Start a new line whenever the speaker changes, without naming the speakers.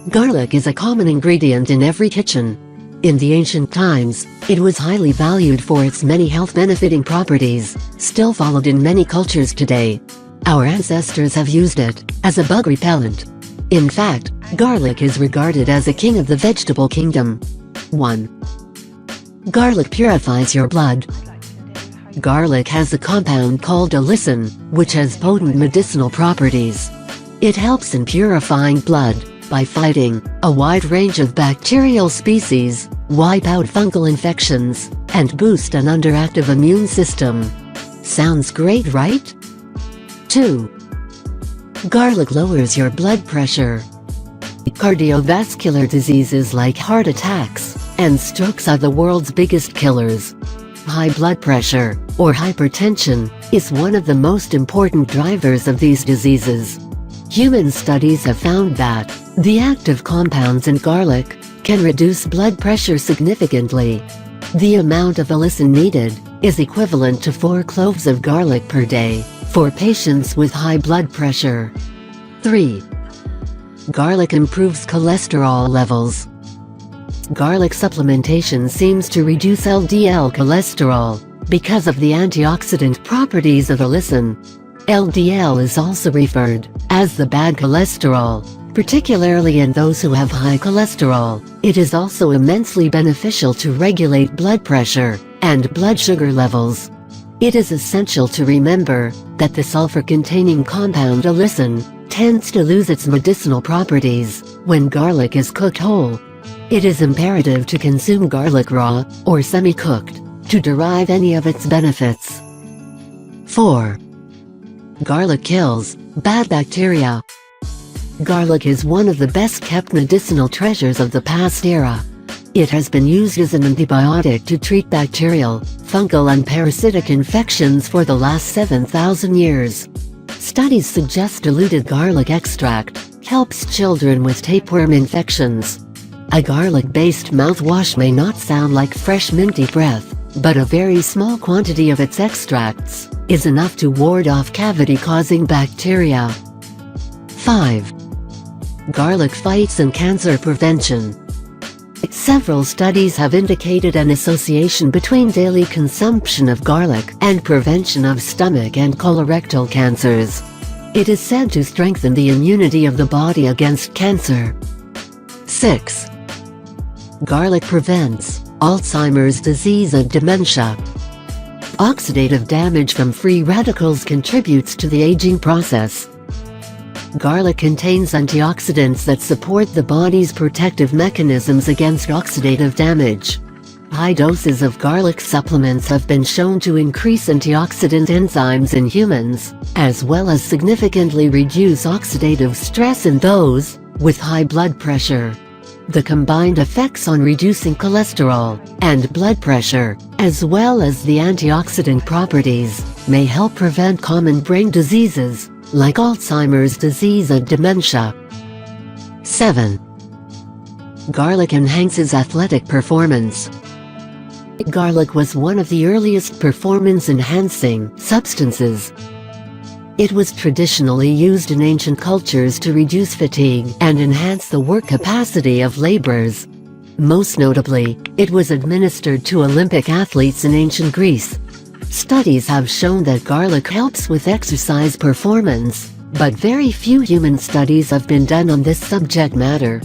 Garlic is a common ingredient in every kitchen. In the ancient times, it was highly valued for its many health-benefiting properties, still followed in many cultures today. Our ancestors have used it as a bug repellent. In fact, garlic is regarded as a king of the vegetable kingdom. 1. Garlic purifies your blood. Garlic has a compound called allicin, which has potent medicinal properties. It helps in purifying blood by fighting a wide range of bacterial species, wipe out fungal infections, and boost an underactive immune system. Sounds great, right? 2. Garlic lowers your blood pressure. Cardiovascular diseases like heart attacks and strokes are the world's biggest killers. High blood pressure, or hypertension, is one of the most important drivers of these diseases. Human studies have found that the active compounds in garlic can reduce blood pressure significantly. The amount of allicin needed is equivalent to 4 cloves of garlic per day for patients with high blood pressure. 3. Garlic improves cholesterol levels. Garlic supplementation seems to reduce LDL cholesterol because of the antioxidant properties of allicin. LDL is also referred as the bad cholesterol, particularly in those who have high cholesterol. It is also immensely beneficial to regulate blood pressure and blood sugar levels. It is essential to remember that the sulfur-containing compound allicin tends to lose its medicinal properties when garlic is cooked whole. It is imperative to consume garlic raw or semi-cooked to derive any of its benefits. 4. Garlic kills bad bacteria. Garlic is one of the best-kept medicinal treasures of the past era. It has been used as an antibiotic to treat bacterial, fungal and parasitic infections for the last 7,000 years. Studies suggest diluted garlic extract helps children with tapeworm infections. A garlic-based mouthwash may not sound like fresh minty breath, but a very small quantity of its extracts is enough to ward off cavity-causing bacteria. 5. Garlic fights and cancer prevention. Several studies have indicated an association between daily consumption of garlic and prevention of stomach and colorectal cancers. It is said to strengthen the immunity of the body against cancer. 6. Garlic prevents Alzheimer's disease and dementia. Oxidative damage from free radicals contributes to the aging process. Garlic contains antioxidants that support the body's protective mechanisms against oxidative damage. High doses of garlic supplements have been shown to increase antioxidant enzymes in humans, as well as significantly reduce oxidative stress in those with high blood pressure. The combined effects on reducing cholesterol and blood pressure, as well as the antioxidant properties, may help prevent common brain diseases like Alzheimer's disease and dementia. 7. Garlic enhances athletic performance. Garlic was one of the earliest performance-enhancing substances. It was traditionally used in ancient cultures to reduce fatigue and enhance the work capacity of laborers. Most notably, it was administered to Olympic athletes in ancient Greece. Studies have shown that garlic helps with exercise performance, but very few human studies have been done on this subject matter.